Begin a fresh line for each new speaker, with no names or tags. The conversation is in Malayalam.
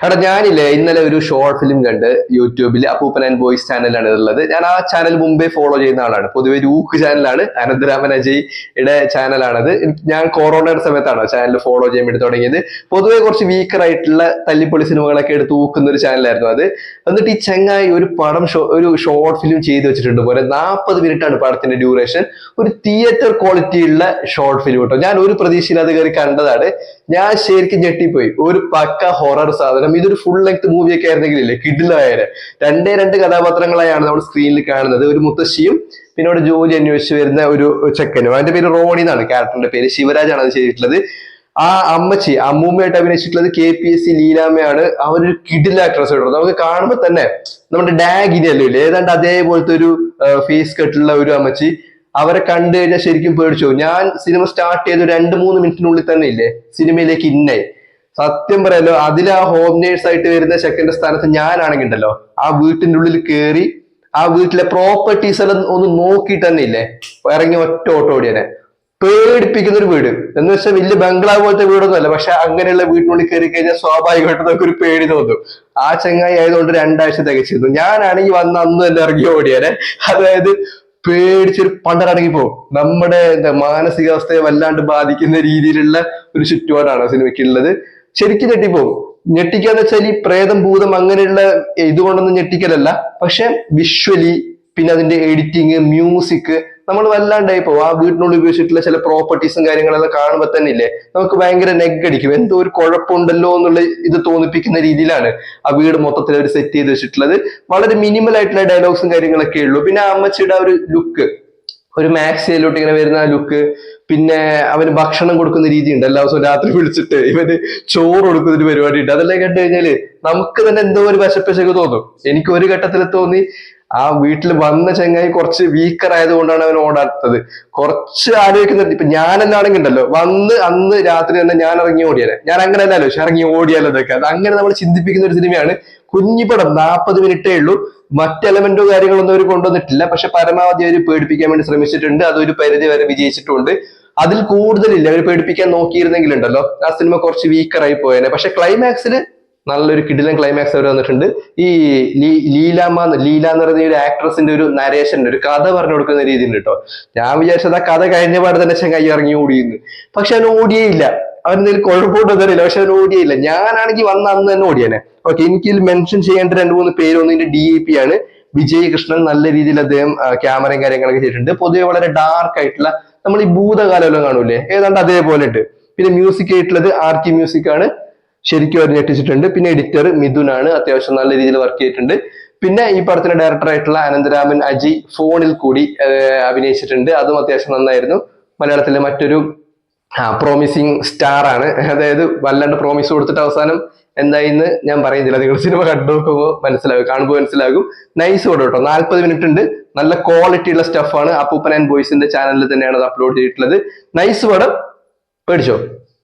എടാ ഞാനില്ലേ ഇന്നലെ ഒരു ഷോർട്ട് ഫിലിം കണ്ട് യൂട്യൂബിൽ അപ്പൂപ്പൻ ആൻഡ് ബോയ്സ് ചാനലാണ് ഉള്ളത്. ഞാൻ ആ ചാനൽ മുമ്പേ ഫോളോ ചെയ്യുന്ന ആളാണ്. പൊതുവെ രൂക്ക് ചാനലാണ്, അനന്തരാമൻ അജയ്യുടെ ചാനലാണത്. ഞാൻ കൊറോണയുടെ സമയത്താണ് ചാനൽ ഫോളോ ചെയ്യാൻ വേണ്ടി തുടങ്ങിയത്. പൊതുവെ കുറച്ച് വീക്കർ ആയിട്ടുള്ള തല്ലിപ്പൊളി സിനിമകളൊക്കെ എടുത്ത് ഊക്കുന്ന ഒരു ചാനലായിരുന്നു അത്. എന്നിട്ട് ഈ ചെങ്ങായി ഒരു ഒരു ഷോർട്ട് ഫിലിം ചെയ്ത് വെച്ചിട്ടുണ്ട്. പോലെ 40 മിനിറ്റാണ് പടത്തിന്റെ ഡ്യൂറേഷൻ. ഒരു തിയേറ്റർ ക്വാളിറ്റി ഉള്ള ഷോർട്ട് ഫിലിം കേട്ടോ. ഞാൻ ഒരു പ്രതീക്ഷയില്ലാതെ കയറി കണ്ടതാണ്. ഞാൻ ശരിക്കും ഞെട്ടിപ്പോയി. ഒരു പക്ക ഹൊറർ സാധനം. ഇതൊരു ഫുൾ ലെങ്ത് മൂവിയൊക്കെ ആയിരുന്നെങ്കിലേ കിഡിലായ രണ്ട് കഥാപാത്രങ്ങളായാണ് നമ്മൾ സ്ക്രീനിൽ കാണുന്നത്. ഒരു മുത്തശ്ശിയും പിന്നെ അവിടെ ജോലി അന്വേഷിച്ച് വരുന്ന ഒരു ചെക്കനും. അവന്റെ പേര് റോണി എന്നാണ് ക്യാരക്ടറിന്റെ പേര്. ശിവരാജാണ് അത് ചെയ്തിട്ടുള്ളത്. ആ അമ്മച്ചി അമ്മൂമ്മയായിട്ട് അഭിനയിച്ചിട്ടുള്ളത് KPSC ലീലാമ്മയാണ്. അവരൊരു കിഡിൽ ആക്ട്രസ് കേട്ടോ. നമുക്ക് കാണുമ്പോൾ തന്നെ നമ്മുടെ ഡാഗിനിയല്ലോ ഇല്ലേ, ഏതാണ്ട് അതേപോലത്തെ ഒരു ഫേസ് കട്ടുള്ള ഒരു അമ്മച്ചി. അവരെ കണ്ടു കഴിഞ്ഞാൽ ശരിക്കും പേടിച്ചു. ഞാൻ സിനിമ സ്റ്റാർട്ട് ചെയ്ത് 2-3 മിനിറ്റിനുള്ളിൽ തന്നെ ഇല്ലേ സിനിമയിലേക്ക് ഇന്നായി. സത്യം പറയാലോ, അതിൽ ആ ഹോം നേഴ്സ് ആയിട്ട് വരുന്ന ചെക്കന്റെ സ്ഥാനത്ത് ഞാനാണെങ്കിൽ ഉണ്ടല്ലോ ആ വീട്ടിന്റെ ഉള്ളിൽ കയറി ആ വീട്ടിലെ പ്രോപ്പർട്ടീസ് എല്ലാം ഒന്ന് നോക്കിയിട്ട് തന്നെ ഇല്ലേ ഇറങ്ങി ഒറ്റ ഓട്ടോ ഓടിയനെ. പേടിപ്പിക്കുന്ന ഒരു വീട് എന്ന് വെച്ചാൽ വലിയ ബംഗ്ലാവ് പോലത്തെ വീടൊന്നും അല്ല, പക്ഷെ അങ്ങനെയുള്ള വീട്ടിനുള്ളിൽ കയറി കഴിഞ്ഞാൽ സ്വാഭാവികമായിട്ട് നമുക്ക് ഒരു പേടി തോന്നും. ആ ചങ്ങായി ആയതുകൊണ്ട് 2 ആഴ്ച തികച്ചിരുന്നു. ഞാനാണെങ്കിൽ വന്ന് അന്ന് തന്നെ ഇറങ്ങി ഓടിയാനെ. അതായത് പേടിച്ചൊരു പണ്ടറടങ്ങി പോകും. നമ്മുടെ മാനസികാവസ്ഥയെ വല്ലാണ്ട് ബാധിക്കുന്ന രീതിയിലുള്ള ഒരു ചുറ്റുപാടാണ് സിനിമയ്ക്കുള്ളത്. ശരിക്കും ഞെട്ടിപ്പോകും. ഞെട്ടിക്കാന്ന് വെച്ചാൽ ഈ പ്രേതം ഭൂതം അങ്ങനെയുള്ള ഇതുകൊണ്ടൊന്നും ഞെട്ടിക്കലല്ല, പക്ഷെ വിഷ്വലി പിന്നെ അതിന്റെ എഡിറ്റിങ്, മ്യൂസിക് നമ്മൾ വല്ലാണ്ടായി പോകും. ആ വീട്ടിനുള്ളിൽ ഉപയോഗിച്ചിട്ടുള്ള ചില പ്രോപ്പർട്ടീസും കാര്യങ്ങളെല്ലാം കാണുമ്പോൾ തന്നെ ഇല്ലേ നമുക്ക് ഭയങ്കര നെഗടിക്കും. എന്തോ ഒരു കുഴപ്പമുണ്ടല്ലോ എന്നുള്ള ഇത് തോന്നിപ്പിക്കുന്ന രീതിയിലാണ് ആ വീട് മൊത്തത്തിൽ അവർ സെറ്റ് ചെയ്ത് വെച്ചിട്ടുള്ളത്. വളരെ മിനിമൽ ആയിട്ടുള്ള ഡയലോഗ്സും കാര്യങ്ങളൊക്കെ ഉള്ളൂ. പിന്നെ ആ അമ്മച്ചിയുടെ ഒരു ലുക്ക്, ഒരു മാക്സിയിലോട്ട് ഇങ്ങനെ വരുന്ന ആ ലുക്ക്, പിന്നെ അവന് ഭക്ഷണം കൊടുക്കുന്ന രീതി ഉണ്ട്. എല്ലാ ദിവസവും രാത്രി വിളിച്ചിട്ട് ഇവന് ചോറ് കൊടുക്കുന്ന ഒരു പരിപാടി ഉണ്ട്. അതെല്ലാം കണ്ടു കഴിഞ്ഞാല് നമുക്ക് തന്നെ എന്തോ ഒരു വിശപ്പശയൊക്കെ തോന്നും. എനിക്ക് ഒരു ഘട്ടത്തിൽ തോന്നി ആ വീട്ടിൽ വന്ന ചെങ്ങായി കുറച്ച് വീക്കർ ആയതുകൊണ്ടാണ് അവൻ ഓടാത്തത്. കുറച്ച് ആലോചിക്കുന്നുണ്ട്. ഇപ്പൊ ഞാനെല്ലാണെങ്കിൽ ഉണ്ടല്ലോ വന്ന് അന്ന് രാത്രി തന്നെ ഞാൻ ഇറങ്ങി ഓടിയാലേ, ഞാൻ അങ്ങനെ അല്ലല്ലോ ഇറങ്ങി ഓടിയാലോ ഇതൊക്കെ. അത് അങ്ങനെ നമ്മൾ ചിന്തിപ്പിക്കുന്ന ഒരു സിനിമയാണ്. കുഞ്ഞിപ്പടം 40 മിനിറ്റേ ഉള്ളൂ. മറ്റ് എലമെന്റോ കാര്യങ്ങളൊന്നും അവർ കൊണ്ടുവന്നിട്ടില്ല. പക്ഷെ പരമാവധി അവർ പേടിപ്പിക്കാൻ വേണ്ടി ശ്രമിച്ചിട്ടുണ്ട്. അതൊരു പരിധി വരെ വിജയിച്ചിട്ടുണ്ട്. അതിൽ കൂടുതലില്ല. അവർ പേടിപ്പിക്കാൻ നോക്കിയിരുന്നെങ്കിലുണ്ടല്ലോ ആ സിനിമ കുറച്ച് വീക്കറായി പോയേനെ. പക്ഷെ ക്ലൈമാക്സിൽ നല്ലൊരു കിടിലൻ ക്ലൈമാക്സ് അവർ വന്നിട്ടുണ്ട്. ഈ ലീല എന്ന് പറയുന്ന ഒരു ആക്ട്രസിന്റെ ഒരു നരേഷൻ, ഒരു കഥ പറഞ്ഞു കൊടുക്കുന്ന രീതി ഉണ്ട് കേട്ടോ. ഞാൻ വിചാരിച്ചത് ആ കഥ കഴിഞ്ഞ പാട് തന്നെ ചെങ്ങായി ഇറങ്ങി ഓടിയെന്ന്. പക്ഷെ അവൻ ഓടിയേയില്ല. അവൻ എന്തെങ്കിലും കുഴപ്പമുണ്ടോ അറിയില്ല, പക്ഷെ അവൻ ഓടിയില്ല. ഞാനാണെങ്കിൽ വന്ന അന്ന് തന്നെ ഓടിയാനെ. ഓക്കെ, എനിക്ക് മെൻഷൻ ചെയ്യേണ്ട 2-3 പേര്. ഒന്നിന്റെ DIP ആണ് വിജയ് കൃഷ്ണൻ. നല്ല രീതിയിൽ അദ്ദേഹം ക്യാമറയും കാര്യങ്ങളൊക്കെ ചെയ്തിട്ടുണ്ട്. പൊതുവെ വളരെ ഡാർക്ക് ആയിട്ടുള്ള നമ്മൾ ഈ ഭൂതകാലം എല്ലാം കാണൂലേ, ഏതാണ്ട് അതേപോലെ ഉണ്ട്. പിന്നെ മ്യൂസിക് ആയിട്ടുള്ളത് RK മ്യൂസിക് ആണ്. ശരിക്കും അവർ ഞെട്ടിച്ചിട്ടുണ്ട്. പിന്നെ എഡിറ്റർ മിഥുൻ ആണ്, അത്യാവശ്യം നല്ല രീതിയിൽ വർക്ക് ചെയ്തിട്ടുണ്ട്. പിന്നെ ഈ പടത്തിന്റെ ഡയറക്ടർ ആയിട്ടുള്ള അനന്തരാമൻ അജയ് ഫോണിൽ കൂടി അഭിനയിച്ചിട്ടുണ്ട്. അതും അത്യാവശ്യം നന്നായിരുന്നു. മലയാളത്തിലെ മറ്റൊരു പ്രോമിസിങ് സ്റ്റാർ ആണ്. അതായത് വല്ലാണ്ട് പ്രോമിസ് കൊടുത്തിട്ട് അവസാനം എന്തായിന്ന് ഞാൻ പറയുന്നില്ല. നിങ്ങൾ സിനിമ കണ്ടു നോക്കുമ്പോൾ കാണുമ്പോൾ മനസ്സിലാകും. നൈസ് പടം കേട്ടോ. 40 മിനിറ്റ് ഉണ്ട്. നല്ല ക്വാളിറ്റി ഉള്ള സ്റ്റഫാണ്. അപ്പൂപ്പൻ ആൻഡ് ബോയ്സിന്റെ ചാനലിൽ തന്നെയാണ് അത് അപ്ലോഡ് ചെയ്തിട്ടുള്ളത്. നൈസ് പടം, പേടിച്ചോ.